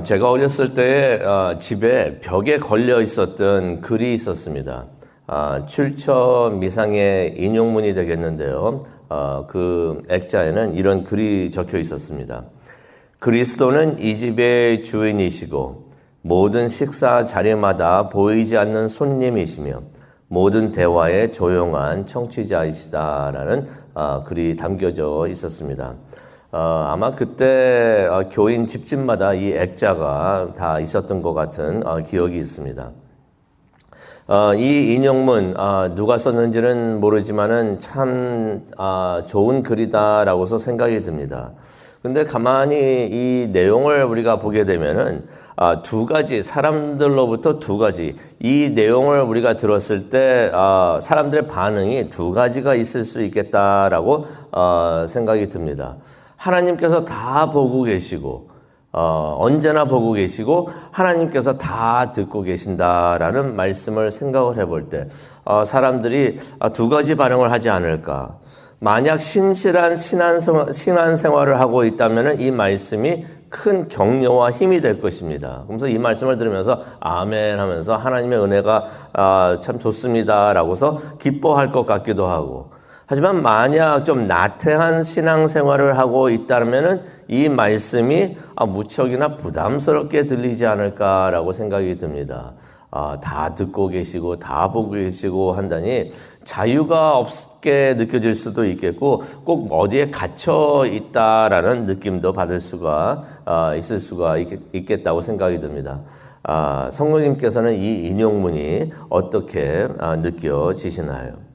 제가 어렸을 때 집에 벽에 걸려 있었던 글이 있었습니다. 출처 미상의 인용문이 되겠는데요. 그 액자에는 이런 글이 적혀 있었습니다. 그리스도는 이 집의 주인이시고 모든 식사 자리마다 보이지 않는 손님이시며 모든 대화의 조용한 청취자이시다라는 글이 담겨져 있었습니다. 아마 그때 교인 집집마다 이 액자가 다 있었던 것 같은 기억이 있습니다. 이 인용문 누가 썼는지는 모르지만은 참 좋은 글이다라고서 생각이 듭니다. 근데 가만히 이 내용을 우리가 보게 되면은 두 가지, 사람들로부터 두 가지, 이 내용을 우리가 들었을 때 사람들의 반응이 두 가지가 있을 수 있겠다라고 생각이 듭니다. 하나님께서 다 보고 계시고 언제나 보고 계시고 하나님께서 다 듣고 계신다라는 말씀을 생각을 해볼 때 사람들이 두 가지 반응을 하지 않을까. 만약 신실한 신앙생활을 하고 있다면 이 말씀이 큰 격려와 힘이 될 것입니다. 그래서 이 말씀을 들으면서 아멘 하면서 하나님의 은혜가 참 좋습니다라고서 기뻐할 것 같기도 하고, 하지만 만약 좀 나태한 신앙생활을 하고 있다면 이 말씀이 무척이나 부담스럽게 들리지 않을까라고 생각이 듭니다. 다 듣고 계시고 다 보고 계시고 한다니 자유가 없게 느껴질 수도 있겠고 꼭 어디에 갇혀 있다라는 느낌도 받을 수가 있을 수가 있겠다고 생각이 듭니다. 성령님께서는 이 인용문이 어떻게 느껴지시나요?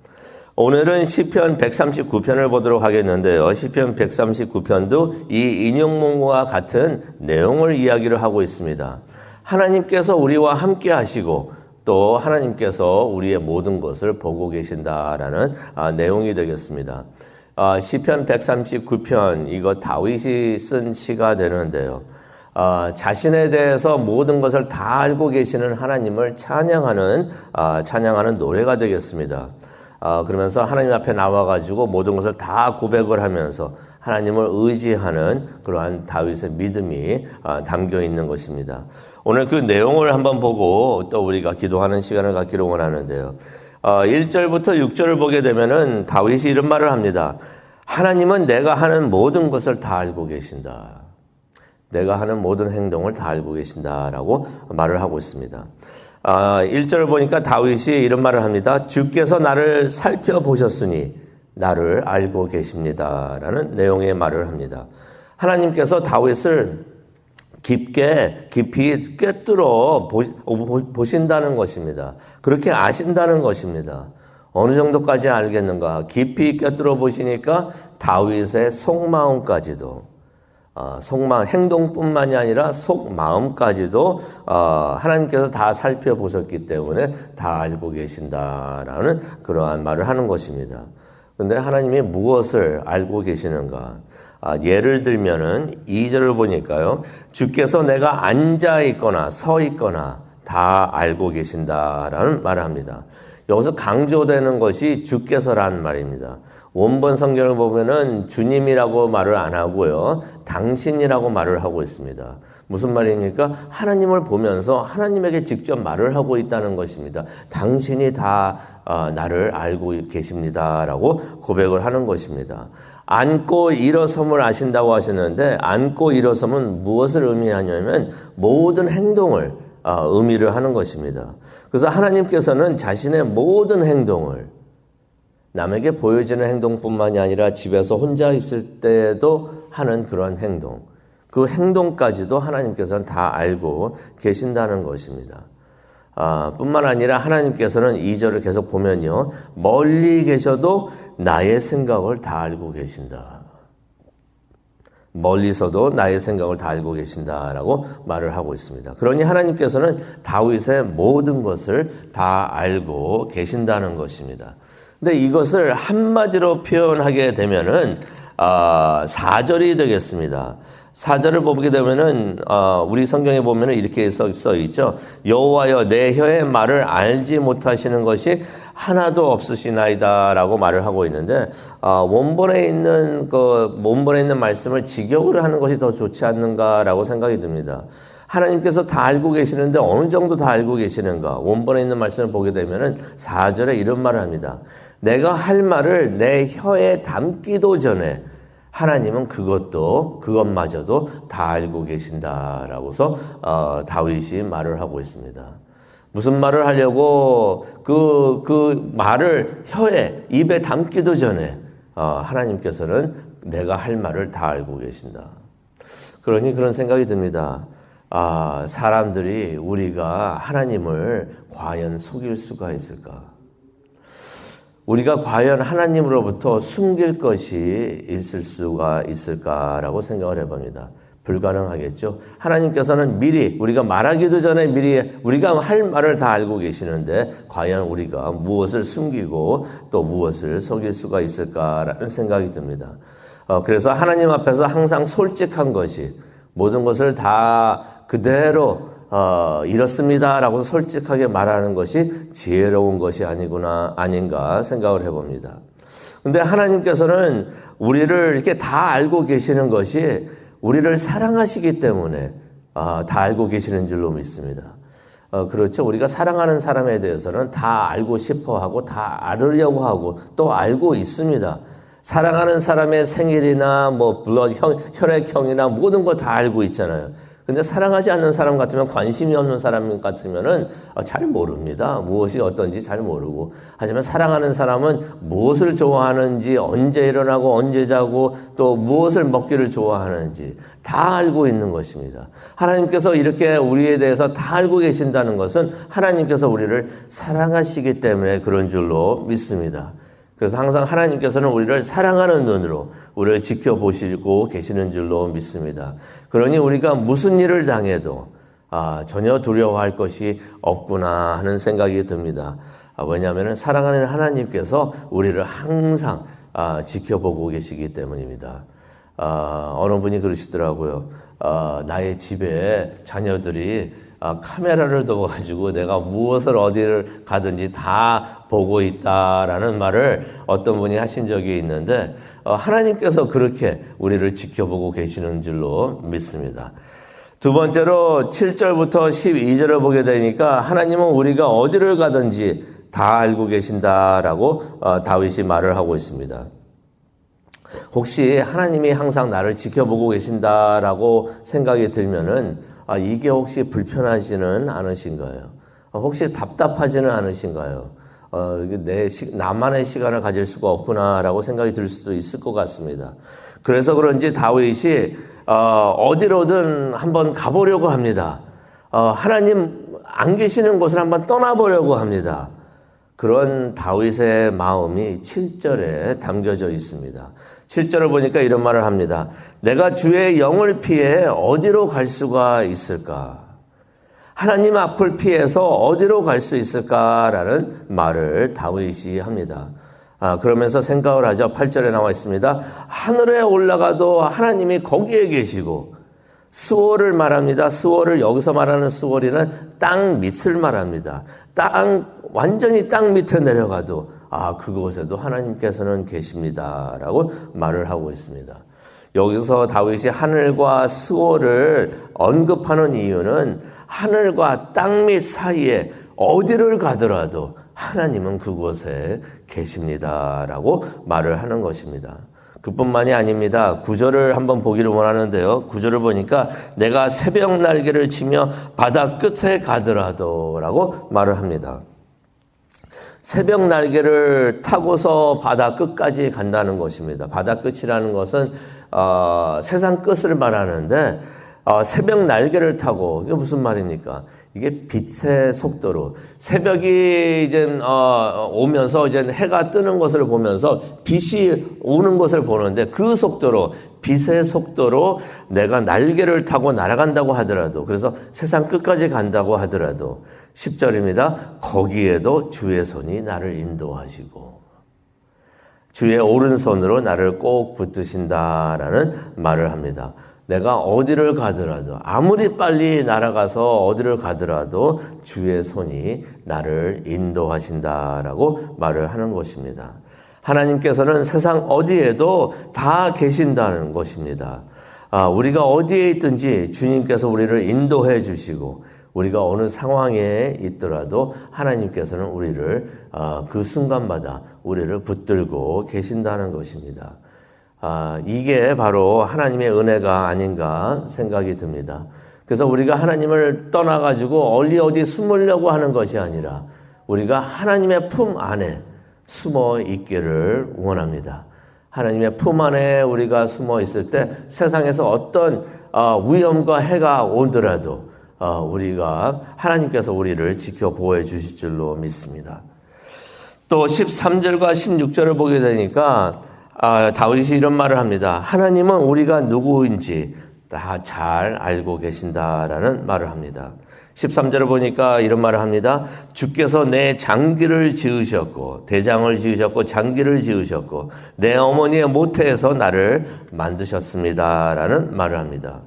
오늘은 시편 139편을 보도록 하겠는데요. 시편 139편도 이 인용문과 같은 내용을 이야기를 하고 있습니다. 하나님께서 우리와 함께 하시고 또 하나님께서 우리의 모든 것을 보고 계신다라는 내용이 되겠습니다. 시편 139편, 이거 다윗이 쓴 시가 되는데요. 자신에 대해서 모든 것을 다 알고 계시는 하나님을 찬양하는 노래가 되겠습니다. 그러면서 하나님 앞에 나와가지고 모든 것을 다 고백을 하면서 하나님을 의지하는 그러한 다윗의 믿음이 담겨 있는 것입니다. 오늘 그 내용을 한번 보고 또 우리가 기도하는 시간을 갖기를 원하는데요. 1절부터 6절을 보게 되면은 다윗이 이런 말을 합니다. 하나님은 내가 하는 모든 것을 다 알고 계신다. 내가 하는 모든 행동을 다 알고 계신다라고 말을 하고 있습니다. 1절을 보니까 다윗이 이런 말을 합니다. 주께서 나를 살펴보셨으니 나를 알고 계십니다. 라는 내용의 말을 합니다. 하나님께서 다윗을 깊이 꿰뚫어 보신다는 것입니다. 그렇게 아신다는 것입니다. 어느 정도까지 알겠는가? 깊이 꿰뚫어 보시니까 다윗의 속마음까지도 행동뿐만이 아니라 속마음까지도 하나님께서 다 살펴보셨기 때문에 다 알고 계신다라는 그러한 말을 하는 것입니다. 그런데 하나님이 무엇을 알고 계시는가? 예를 들면은 2절을 보니까요. 주께서 내가 앉아 있거나 서 있거나 다 알고 계신다라는 말을 합니다. 여기서 강조되는 것이 주께서라는 말입니다. 원본 성경을 보면은 주님이라고 말을 안 하고요. 당신이라고 말을 하고 있습니다. 무슨 말입니까? 하나님을 보면서 하나님에게 직접 말을 하고 있다는 것입니다. 당신이 다 나를 알고 계십니다라고 고백을 하는 것입니다. 앉고 일어섬을 아신다고 하셨는데 앉고 일어섬은 무엇을 의미하냐면 모든 행동을 의미를 하는 것입니다. 그래서 하나님께서는 자신의 모든 행동을 남에게 보여지는 행동뿐만이 아니라 집에서 혼자 있을 때도 하는 그런 행동, 그 행동까지도 하나님께서는 다 알고 계신다는 것입니다. 뿐만 아니라 하나님께서는 2절을 계속 보면요. 멀리 계셔도 나의 생각을 다 알고 계신다. 멀리서도 나의 생각을 다 알고 계신다라고 말을 하고 있습니다. 그러니 하나님께서는 다윗의 모든 것을 다 알고 계신다는 것입니다. 근데 이것을 한마디로 표현하게 되면은 4절이 되겠습니다. 4절을 보게 되면은 우리 성경에 보면은 이렇게 써 있죠. 여호와여 내 혀의 말을 알지 못하시는 것이 하나도 없으시나이다라고 말을 하고 있는데 원본에 있는 말씀을 직역을 하는 것이 더 좋지 않는가라고 생각이 듭니다. 하나님께서 다 알고 계시는데 어느 정도 다 알고 계시는가? 원본에 있는 말씀을 보게 되면은 4절에 이런 말을 합니다. 내가 할 말을 내 혀에 담기도 전에 하나님은 그것마저도 다 알고 계신다라고서 다윗이 말을 하고 있습니다. 무슨 말을 하려고 그 말을 입에 담기도 전에 하나님께서는 내가 할 말을 다 알고 계신다. 그러니 그런 생각이 듭니다. 사람들이 우리가 하나님을 과연 속일 수가 있을까? 우리가 과연 하나님으로부터 숨길 것이 있을 수가 있을까라고 생각을 해봅니다. 불가능하겠죠. 하나님께서는 미리 우리가 말하기도 전에 미리 우리가 할 말을 다 알고 계시는데 과연 우리가 무엇을 숨기고 또 무엇을 속일 수가 있을까라는 생각이 듭니다. 그래서 하나님 앞에서 항상 솔직한 것이 모든 것을 다 그대로 이렇습니다라고 솔직하게 말하는 것이 지혜로운 것이 아닌가 생각을 해봅니다. 근데 하나님께서는 우리를 이렇게 다 알고 계시는 것이 우리를 사랑하시기 때문에 다 알고 계시는 줄로 믿습니다. 그렇죠. 우리가 사랑하는 사람에 대해서는 다 알고 싶어 하고 다 알으려고 하고 또 알고 있습니다. 사랑하는 사람의 생일이나 혈액형이나 모든 거 다 알고 있잖아요. 근데 사랑하지 않는 사람 같으면 관심이 없는 사람 같으면은 잘 모릅니다. 무엇이 어떤지 잘 모르고. 하지만 사랑하는 사람은 무엇을 좋아하는지, 언제 일어나고 언제 자고 또 무엇을 먹기를 좋아하는지 다 알고 있는 것입니다. 하나님께서 이렇게 우리에 대해서 다 알고 계신다는 것은 하나님께서 우리를 사랑하시기 때문에 그런 줄로 믿습니다. 그래서 항상 하나님께서는 우리를 사랑하는 눈으로 우리를 지켜보시고 계시는 줄로 믿습니다. 그러니 우리가 무슨 일을 당해도 전혀 두려워할 것이 없구나 하는 생각이 듭니다. 왜냐하면 사랑하는 하나님께서 우리를 항상 지켜보고 계시기 때문입니다. 어느 분이 그러시더라고요. 나의 집에 자녀들이 카메라를 둬가지고 내가 무엇을 어디를 가든지 다 보고 있다라는 말을 어떤 분이 하신 적이 있는데 하나님께서 그렇게 우리를 지켜보고 계시는 줄로 믿습니다. 두 번째로 7절부터 12절을 보게 되니까 하나님은 우리가 어디를 가든지 다 알고 계신다라고 다윗이 말을 하고 있습니다. 혹시 하나님이 항상 나를 지켜보고 계신다라고 생각이 들면은 이게 혹시 불편하지는 않으신가요? 혹시 답답하지는 않으신가요? 나만의 시간을 가질 수가 없구나라고 생각이 들 수도 있을 것 같습니다. 그래서 그런지 다윗이 어디로든 한번 가보려고 합니다. 하나님 안 계시는 곳을 한번 떠나보려고 합니다. 그런 다윗의 마음이 7절에 담겨져 있습니다. 7절을 보니까 이런 말을 합니다. 내가 주의 영을 피해 어디로 갈 수가 있을까? 하나님 앞을 피해서 어디로 갈 수 있을까라는 말을 다윗이 합니다. 그러면서 생각을 하죠. 8절에 나와 있습니다. 하늘에 올라가도 하나님이 거기에 계시고 수월을 말합니다. 수월을 여기서 말하는 수월이는 땅 밑을 말합니다. 완전히 땅 밑에 내려가도 그곳에도 하나님께서는 계십니다라고 말을 하고 있습니다. 여기서 다윗이 하늘과 수월을 언급하는 이유는 하늘과 땅 밑 사이에 어디를 가더라도 하나님은 그곳에 계십니다라고 말을 하는 것입니다. 그뿐만이 아닙니다. 9절을 한번 보기를 원하는데요. 9절을 보니까 내가 새벽 날개를 치며 바다 끝에 가더라도 라고 말을 합니다. 새벽 날개를 타고서 바다 끝까지 간다는 것입니다. 바다 끝이라는 것은 세상 끝을 말하는데 새벽 날개를 타고 이게 무슨 말입니까? 이게 빛의 속도로 새벽이 이제 오면서 이제 해가 뜨는 것을 보면서 빛이 오는 것을 보는데 그 속도로 빛의 속도로 내가 날개를 타고 날아간다고 하더라도 그래서 세상 끝까지 간다고 하더라도 10절입니다. 거기에도 주의 손이 나를 인도하시고 주의 오른손으로 나를 꼭 붙드신다라는 말을 합니다. 내가 어디를 가더라도 아무리 빨리 날아가서 어디를 가더라도 주의 손이 나를 인도하신다라고 말을 하는 것입니다. 하나님께서는 세상 어디에도 다 계신다는 것입니다. 우리가 어디에 있든지 주님께서 우리를 인도해 주시고 우리가 어느 상황에 있더라도 하나님께서는 우리를 그 순간마다 우리를 붙들고 계신다는 것입니다. 이게 바로 하나님의 은혜가 아닌가 생각이 듭니다. 그래서 우리가 하나님을 떠나가지고 어디 숨으려고 하는 것이 아니라 우리가 하나님의 품 안에 숨어 있기를 원합니다. 하나님의 품 안에 우리가 숨어 있을 때 세상에서 어떤 위험과 해가 오더라도 우리가 하나님께서 우리를 지켜 보호해 주실 줄로 믿습니다. 또 13절과 16절을 보게 되니까 다윗이 이런 말을 합니다. 하나님은 우리가 누구인지 다 잘 알고 계신다라는 말을 합니다. 13절을 보니까 이런 말을 합니다. 주께서 내 장기를 지으셨고 대장을 지으셨고 장기를 지으셨고 내 어머니의 모태에서 나를 만드셨습니다라는 말을 합니다.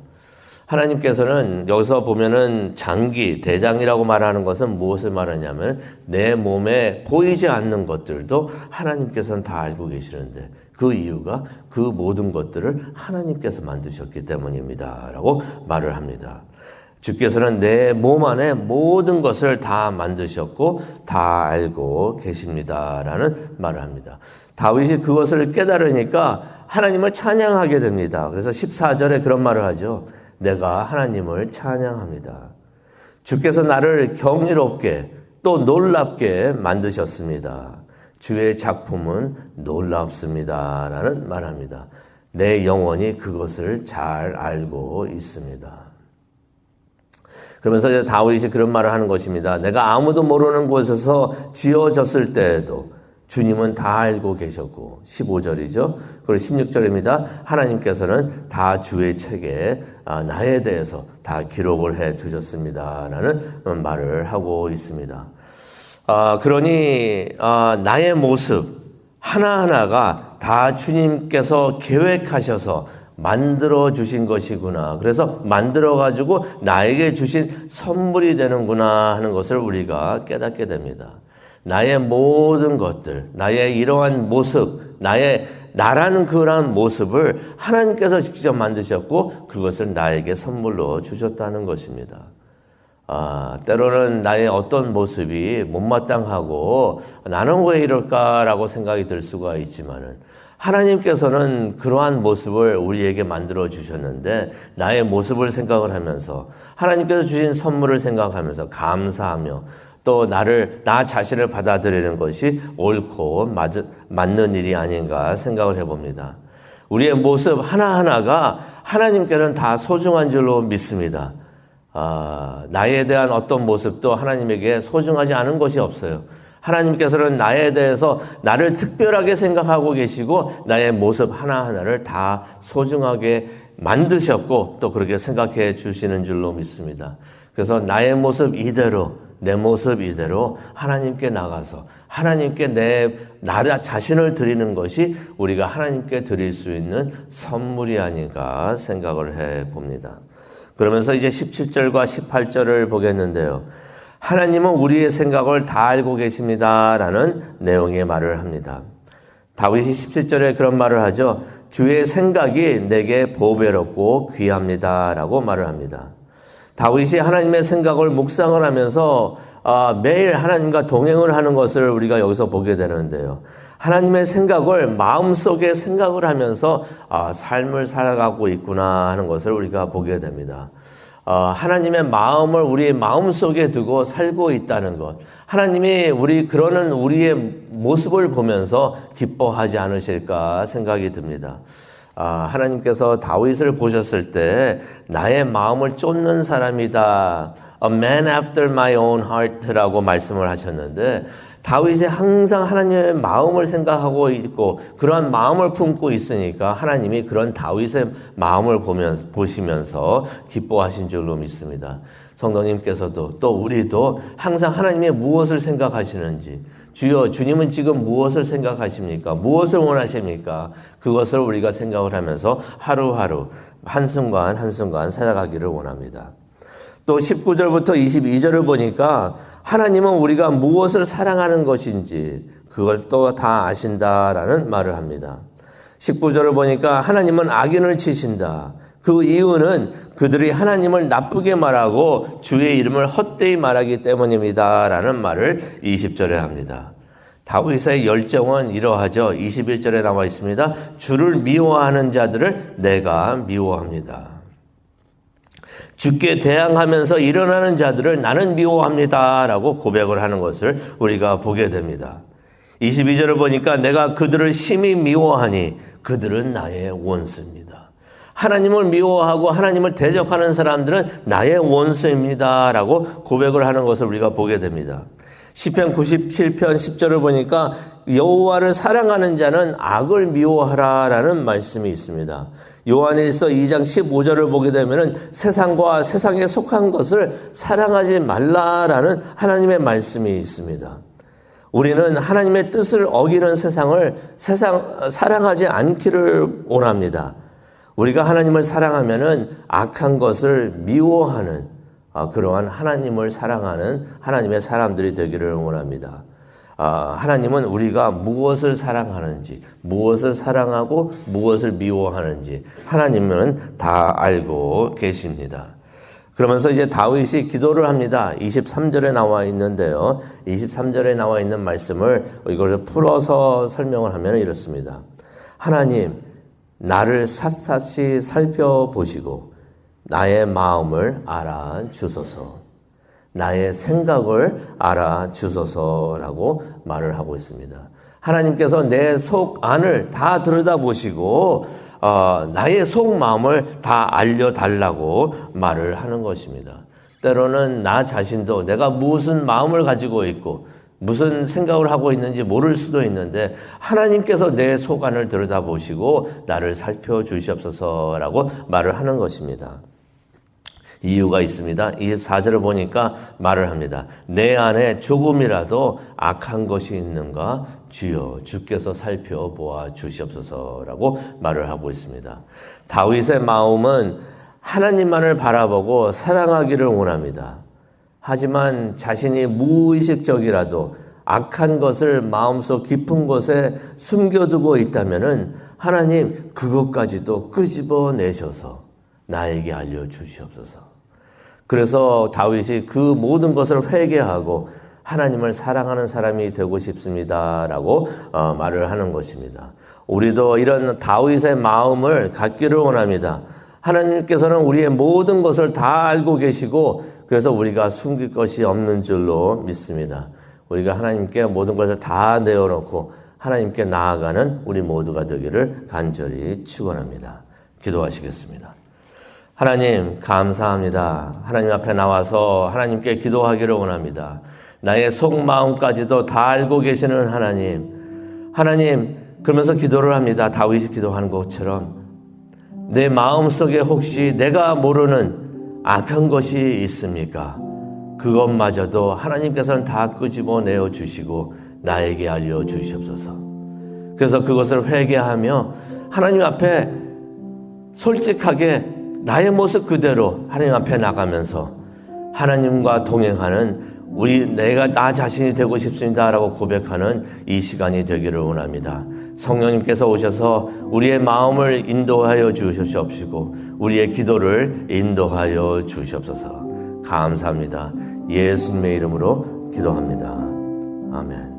하나님께서는 여기서 보면은 장기, 대장이라고 말하는 것은 무엇을 말하냐면 내 몸에 보이지 않는 것들도 하나님께서는 다 알고 계시는데 그 이유가 그 모든 것들을 하나님께서 만드셨기 때문입니다. 라고 말을 합니다. 주께서는 내 몸 안에 모든 것을 다 만드셨고 다 알고 계십니다. 라는 말을 합니다. 다윗이 그것을 깨달으니까 하나님을 찬양하게 됩니다. 그래서 14절에 그런 말을 하죠. 내가 하나님을 찬양합니다. 주께서 나를 경이롭게 또 놀랍게 만드셨습니다. 주의 작품은 놀랍습니다. 라는 말합니다. 내 영혼이 그것을 잘 알고 있습니다. 그러면서 이제 다윗이 그런 말을 하는 것입니다. 내가 아무도 모르는 곳에서 지어졌을 때에도 주님은 다 알고 계셨고 15절이죠. 그리고 16절입니다. 하나님께서는 다 주의 책에 나에 대해서 다 기록을 해 두셨습니다. 라는 말을 하고 있습니다. 그러니 나의 모습 하나하나가 다 주님께서 계획하셔서 만들어 주신 것이구나. 그래서 만들어 가지고 나에게 주신 선물이 되는구나 하는 것을 우리가 깨닫게 됩니다. 나의 모든 것들, 나의 이러한 모습, 나라는 그러한 모습을 하나님께서 직접 만드셨고 그것을 나에게 선물로 주셨다는 것입니다. 때로는 나의 어떤 모습이 못마땅하고 나는 왜 이럴까라고 생각이 들 수가 있지만은 하나님께서는 그러한 모습을 우리에게 만들어 주셨는데 나의 모습을 생각을 하면서 하나님께서 주신 선물을 생각하면서 감사하며 또 나 자신을 받아들이는 것이 옳고 맞는 일이 아닌가 생각을 해봅니다. 우리의 모습 하나하나가 하나님께는 다 소중한 줄로 믿습니다. 나에 대한 어떤 모습도 하나님에게 소중하지 않은 것이 없어요. 하나님께서는 나에 대해서 나를 특별하게 생각하고 계시고 나의 모습 하나하나를 다 소중하게 만드셨고 또 그렇게 생각해 주시는 줄로 믿습니다. 그래서 나의 모습 이대로 내 모습 이대로 하나님께 나가서 하나님께 나 자신을 드리는 것이 우리가 하나님께 드릴 수 있는 선물이 아닌가 생각을 해봅니다. 그러면서 이제 17절과 18절을 보겠는데요. 하나님은 우리의 생각을 다 알고 계십니다. 라는 내용의 말을 합니다. 다윗이 17절에 그런 말을 하죠. 주의 생각이 내게 보배롭고 귀합니다. 라고 말을 합니다. 다윗이 하나님의 생각을 묵상을 하면서 매일 하나님과 동행을 하는 것을 우리가 여기서 보게 되는데요. 하나님의 생각을 마음속에 생각을 하면서 삶을 살아가고 있구나 하는 것을 우리가 보게 됩니다. 하나님의 마음을 우리의 마음속에 두고 살고 있다는 것. 하나님이 그러는 우리의 모습을 보면서 기뻐하지 않으실까 생각이 듭니다. 하나님께서 다윗을 보셨을 때 나의 마음을 쫓는 사람이다. A man after my own heart라고 말씀을 하셨는데 다윗이 항상 하나님의 마음을 생각하고 있고 그러한 마음을 품고 있으니까 하나님이 그런 다윗의 마음을 보시면서 기뻐하신 줄로 믿습니다. 성도님께서도 또 우리도 항상 하나님의 무엇을 생각하시는지 주여, 주님은 지금 무엇을 생각하십니까? 무엇을 원하십니까? 그것을 우리가 생각을 하면서 하루하루 한순간 한순간 살아가기를 원합니다. 또 19절부터 22절을 보니까 하나님은 우리가 무엇을 사랑하는 것인지 그걸 또 다 아신다라는 말을 합니다. 19절을 보니까 하나님은 악인을 치신다. 그 이유는 그들이 하나님을 나쁘게 말하고 주의 이름을 헛되이 말하기 때문입니다. 라는 말을 20절에 합니다. 다윗의 열정은 이러하죠. 21절에 나와 있습니다. 주를 미워하는 자들을 내가 미워합니다. 주께 대항하면서 일어나는 자들을 나는 미워합니다. 라고 고백을 하는 것을 우리가 보게 됩니다. 22절을 보니까 내가 그들을 심히 미워하니 그들은 나의 원수입니다. 하나님을 미워하고 하나님을 대적하는 사람들은 나의 원수입니다. 라고 고백을 하는 것을 우리가 보게 됩니다. 시편 97편 10절을 보니까 여호와를 사랑하는 자는 악을 미워하라라는 말씀이 있습니다. 요한일서 2장 15절을 보게 되면 세상과 세상에 속한 것을 사랑하지 말라라는 하나님의 말씀이 있습니다. 우리는 하나님의 뜻을 어기는 세상을 사랑하지 않기를 원합니다. 우리가 하나님을 사랑하면은 악한 것을 미워하는 그러한 하나님을 사랑하는 하나님의 사람들이 되기를 원합니다. 하나님은 우리가 무엇을 사랑하는지, 무엇을 사랑하고 무엇을 미워하는지 하나님은 다 알고 계십니다. 그러면서 이제 다윗이 기도를 합니다. 23절에 나와 있는데요. 23절에 나와 있는 말씀을 이걸 풀어서 설명을 하면 이렇습니다. 하나님, 나를 샅샅이 살펴보시고 나의 마음을 알아주소서. 나의 생각을 알아주소서라고 말을 하고 있습니다. 하나님께서 내 속 안을 다 들여다보시고 나의 속마음을 다 알려달라고 말을 하는 것입니다. 때로는 나 자신도 내가 무슨 마음을 가지고 있고 무슨 생각을 하고 있는지 모를 수도 있는데 하나님께서 내 속 안을 들여다보시고 나를 살펴주시옵소서라고 말을 하는 것입니다. 이유가 있습니다. 24절을 보니까 말을 합니다. 내 안에 조금이라도 악한 것이 있는가 주여 주께서 살펴보아 주시옵소서라고 말을 하고 있습니다. 다윗의 마음은 하나님만을 바라보고 사랑하기를 원합니다. 하지만 자신이 무의식적이라도 악한 것을 마음속 깊은 곳에 숨겨두고 있다면은 하나님 그것까지도 끄집어내셔서 나에게 알려주시옵소서. 그래서 다윗이 그 모든 것을 회개하고 하나님을 사랑하는 사람이 되고 싶습니다라고 말을 하는 것입니다. 우리도 이런 다윗의 마음을 갖기를 원합니다. 하나님께서는 우리의 모든 것을 다 알고 계시고 그래서 우리가 숨길 것이 없는 줄로 믿습니다. 우리가 하나님께 모든 것을 다 내어놓고 하나님께 나아가는 우리 모두가 되기를 간절히 축원합니다. 기도하시겠습니다. 하나님 감사합니다. 하나님 앞에 나와서 하나님께 기도하기를 원합니다. 나의 속마음까지도 다 알고 계시는 하나님 그러면서 기도를 합니다. 다윗이 기도하는 것처럼 내 마음속에 혹시 내가 모르는 악한 것이 있습니까? 그것마저도 하나님께서는 다 끄집어내어 주시고 나에게 알려주시옵소서. 그래서 그것을 회개하며 하나님 앞에 솔직하게 나의 모습 그대로 하나님 앞에 나가면서 하나님과 동행하는 내가 나 자신이 되고 싶습니다라고 고백하는 이 시간이 되기를 원합니다. 성령님께서 오셔서 우리의 마음을 인도하여 주시옵시고 우리의 기도를 인도하여 주시옵소서. 감사합니다. 예수님의 이름으로 기도합니다. 아멘.